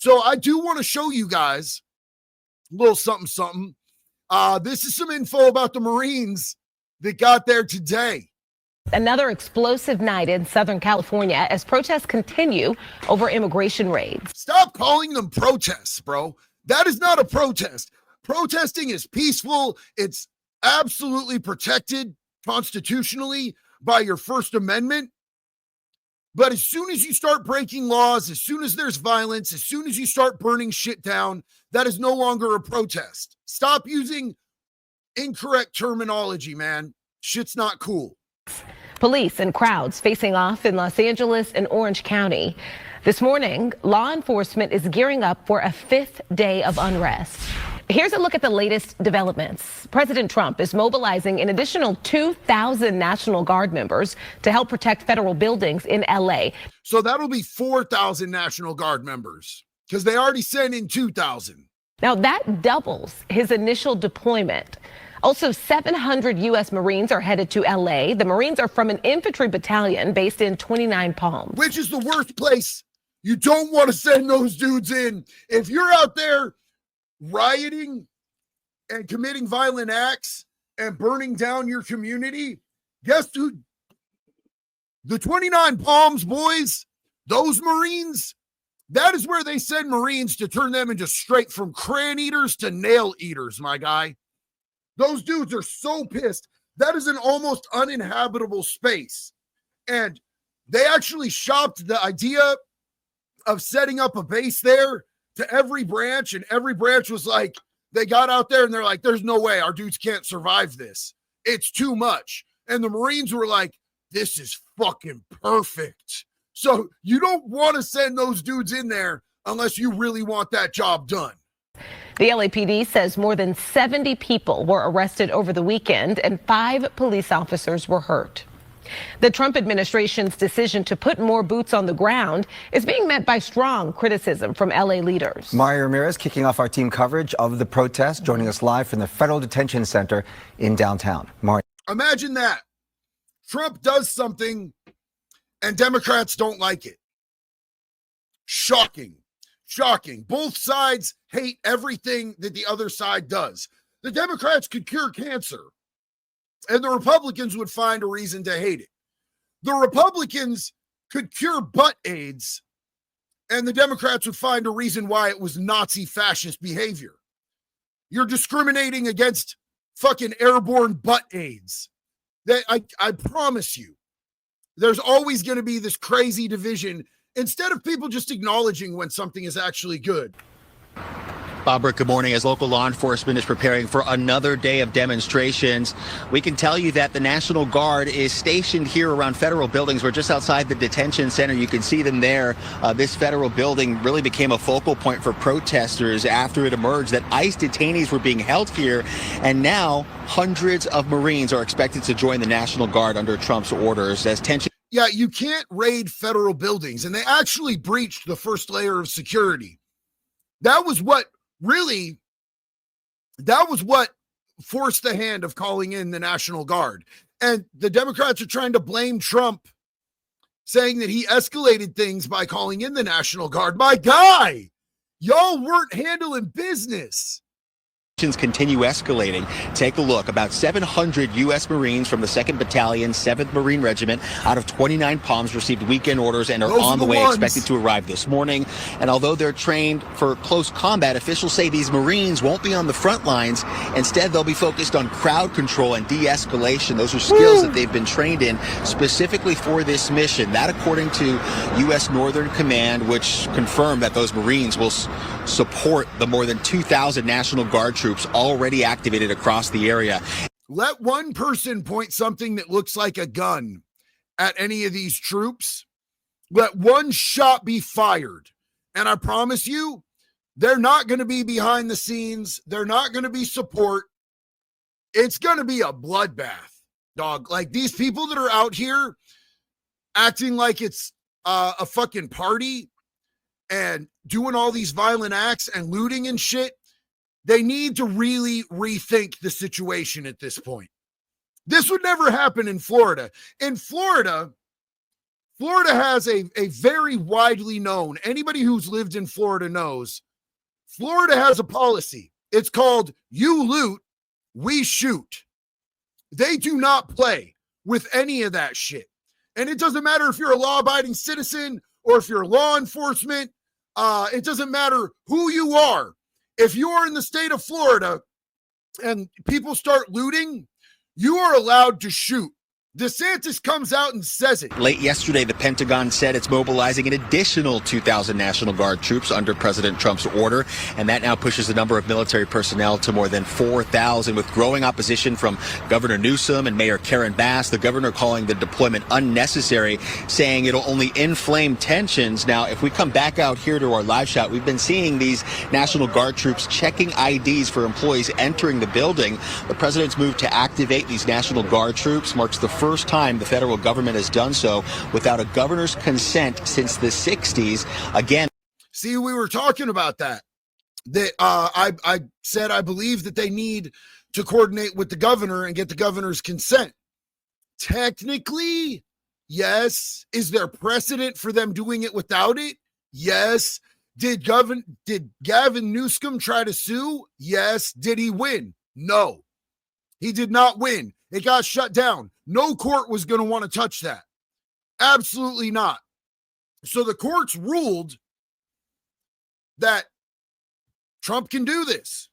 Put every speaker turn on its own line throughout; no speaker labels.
So I do want to show you guys a little something, something. This is some info about the Marines that got there today.
Another explosive night in Southern California as protests continue over immigration raids.
Stop calling them protests, bro. That is not a protest. Protesting is peaceful. It's absolutely protected constitutionally by your First Amendment. But as soon as you start breaking laws, as soon as there's violence, as soon as you start burning shit down, that is no longer a protest. Stop using incorrect terminology, man. Shit's not cool.
Police and crowds facing off in Los Angeles and Orange County. This morning, law enforcement is gearing up for a 5th day of unrest. Here's a look at the latest developments. President Trump is mobilizing an additional 2,000 National Guard members to help protect federal buildings in L.A.
So that'll be 4,000 National Guard members because they already sent in 2,000.
Now that doubles his initial deployment. Also, 700 U.S. Marines are headed to L.A. The Marines are from an infantry battalion based in 29 Palms.
Which is the worst place. You don't want to send those dudes in. If you're out there rioting and committing violent acts and burning down your community, guess who? The 29 Palms boys, those Marines, that is where they send Marines to turn them into straight from crayon eaters to nail eaters, my guy. Those dudes are so pissed. That is an almost uninhabitable space. And they actually shopped the idea of setting up a base there to every branch. And every branch was like, they got out there and they're like, there's no way our dudes can't survive this. It's too much. And the Marines were like, this is fucking perfect. So you don't want to send those dudes in there unless you really want that job done.
The LAPD says more than 70 people were arrested over the weekend and 5 police officers were hurt. The Trump administration's decision to put more boots on the ground is being met by strong criticism from LA leaders.
Mario Ramirez kicking off our team coverage of the protest, joining us live from the Federal Detention Center in downtown. Mario.
Imagine that. Trump does something and Democrats don't like it. Shocking. Shocking. Both sides hate everything that the other side does. The Democrats could cure cancer, and the Republicans would find a reason to hate it. The Republicans could cure butt AIDS, and the Democrats would find a reason why it was Nazi fascist behavior. You're discriminating against fucking airborne butt AIDS. I promise you, there's always going to be this crazy division instead of people just acknowledging when something is actually good.
Bob Rick, good morning. As local law enforcement is preparing for another day of demonstrations, we can tell you that the National Guard is stationed here around federal buildings. We're just outside the detention center. You can see them there. This federal building really became a focal point for protesters after it emerged that ICE detainees were being held here. And now hundreds of Marines are expected to join the National Guard under Trump's orders as tension.
Yeah, you can't raid federal buildings, and they actually breached the first layer of security. That was what forced the hand of calling in the National Guard. And the Democrats are trying to blame Trump, saying that he escalated things by calling in the National Guard. My guy, y'all weren't handling business.
Continue escalating. Take a look. About 700 U.S. Marines from the 2nd Battalion, 7th Marine Regiment out of 29 Palms received weekend orders and are on the way, expected to arrive this morning. And although they're trained for close combat, officials say these Marines won't be on the front lines. Instead, they'll be focused on crowd control and de-escalation. Those are skills that they've been trained in specifically for this mission. That, according to U.S. Northern Command, which confirmed that those Marines will support the more than 2,000 National Guard troops already activated across the area.
Let one person point something that looks like a gun at any of these troops. Let one shot be fired. And I promise you, they're not going to be behind the scenes. They're not going to be support. It's going to be a bloodbath, dog. Like these people that are out here acting like it's a fucking party and doing all these violent acts and looting and shit, they need to really rethink the situation at this point. This would never happen in Florida. In Florida, Florida has a very widely known, anybody who's lived in Florida knows, Florida has a policy. It's called you loot, we shoot. They do not play with any of that shit. And it doesn't matter if you're a law-abiding citizen or if you're law enforcement. It doesn't matter who you are. If you are in the state of Florida and people start looting, you are allowed to shoot. DeSantis comes out and says it.
Late yesterday, the Pentagon said it's mobilizing an additional 2,000 National Guard troops under President Trump's order, and that now pushes the number of military personnel to more than 4,000, with growing opposition from Governor Newsom and Mayor Karen Bass. The governor calling the deployment unnecessary, saying it'll only inflame tensions. Now, if we come back out here to our live shot, we've been seeing these National Guard troops checking IDs for employees entering the building. The president's move to activate these National Guard troops marks the first time the federal government has done so without a governor's consent since the 60s. Again,
see, we were talking about that. I said I believe that they need to coordinate with the governor and get the governor's consent. Technically, yes. Is there precedent for them doing it without it? Yes. Did Gavin Newsom try to sue? Yes. Did he win? No. He did not win. It got shut down. No court was going to want to touch that. Absolutely not. So the courts ruled that Trump can do this.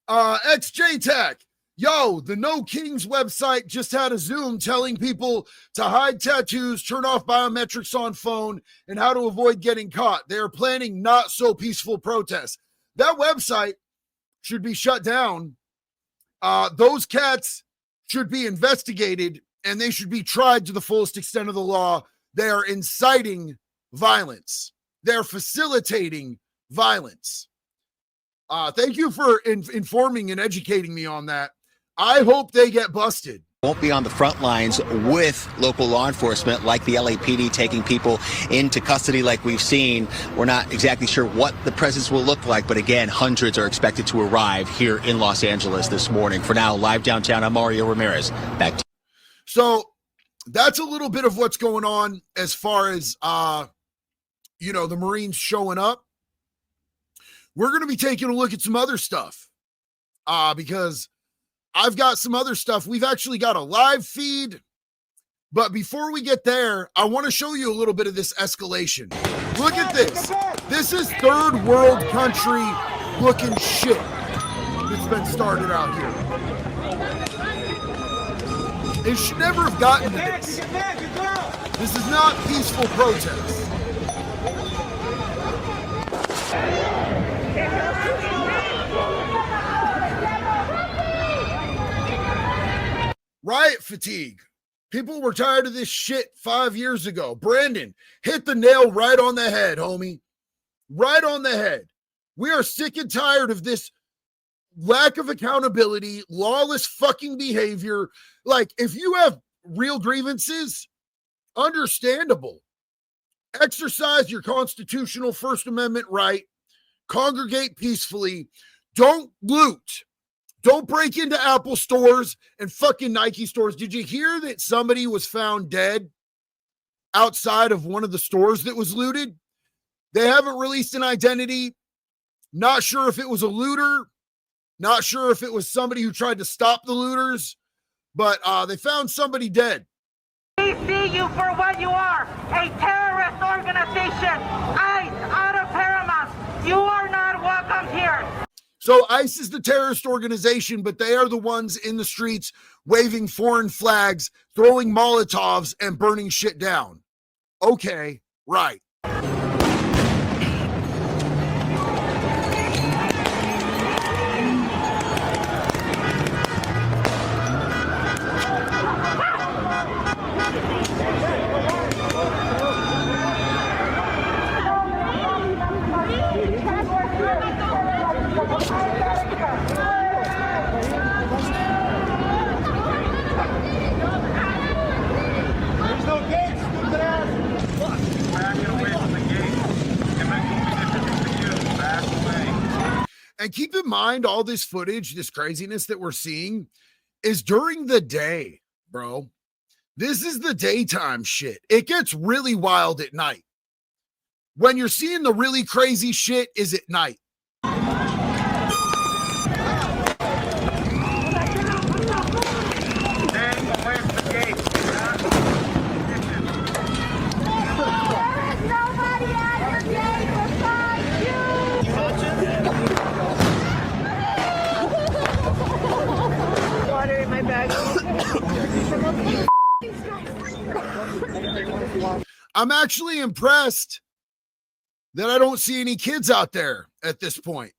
XJ Tech. Yo, the No Kings website just had a Zoom telling people to hide tattoos, turn off biometrics on phone, and how to avoid getting caught. They are planning not so peaceful protests. That website should be shut down. Those cats should be investigated and they should be tried to the fullest extent of the law. They are inciting violence. They're facilitating violence. Thank you for informing and educating me on that. I hope they get busted.
Won't be on the front lines with local law enforcement like the LAPD taking people into custody like we've seen. We're not exactly sure what the presence will look like, but again, hundreds are expected to arrive here in Los Angeles this morning. For now, live downtown, I'm Mario Ramirez. Back to you.
So that's a little bit of what's going on as far as, the Marines showing up. We're going to be taking a look at some other stuff because I've got some other stuff. We've actually got a live feed. But before we get there, I want to show you a little bit of this escalation. Look at this. This is third world country looking shit that's been started out here. It should never have gotten to this. This is not peaceful protest. Riot fatigue. People were tired of this shit 5 years ago. Brandon, hit the nail right on the head, homie. Right on the head. We are sick and tired of this lack of accountability, lawless fucking behavior. Like, if you have real grievances, understandable. Exercise your constitutional First Amendment right. Congregate peacefully. Don't loot. Don't break into Apple stores and fucking Nike stores. Did you hear that somebody was found dead outside of one of the stores that was looted? They haven't released an identity. Not sure if it was a looter. Not sure if it was somebody who tried to stop the looters. But they found somebody dead.
We see you for what you are, a terrorist organization. ICE out of Paramount. You are not welcome here.
So ICE is the terrorist organization, but they are the ones in the streets waving foreign flags, throwing Molotovs, and burning shit down. Okay, right. And keep in mind, all this footage, this craziness that we're seeing is during the day, bro. This is the daytime shit. It gets really wild at night. When you're seeing the really crazy shit is at night.
Water in my bag.
I'm actually impressed that I don't see any kids out there at this point,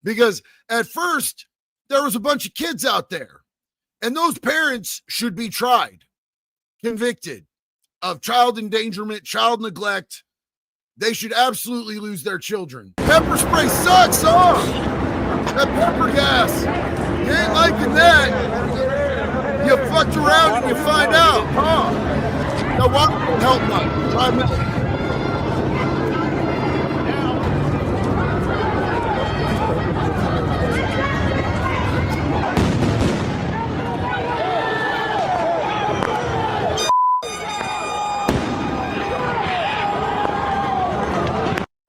because at first there was a bunch of kids out there, and those parents should be tried, convicted of child endangerment, child neglect. They should absolutely lose their children. Pepper spray sucks, huh? That pepper gas. You ain't liking that. You fucked around and you find out, huh? Now why don't help much? Try milk.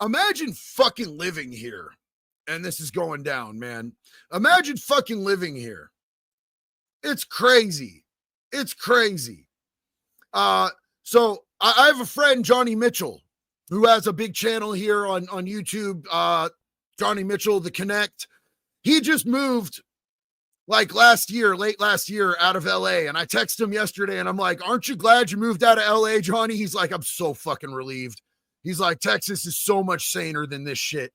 Imagine fucking living here. And this is going down, man. Imagine fucking living here. It's crazy. It's crazy. So I have a friend, Johnny Mitchell, who has a big channel here on YouTube. Johnny Mitchell, The Connect. He just moved like late last year out of LA. And I texted him yesterday and I'm like, aren't you glad you moved out of LA, Johnny? He's like, I'm so fucking relieved. He's like, Texas is so much saner than this shit.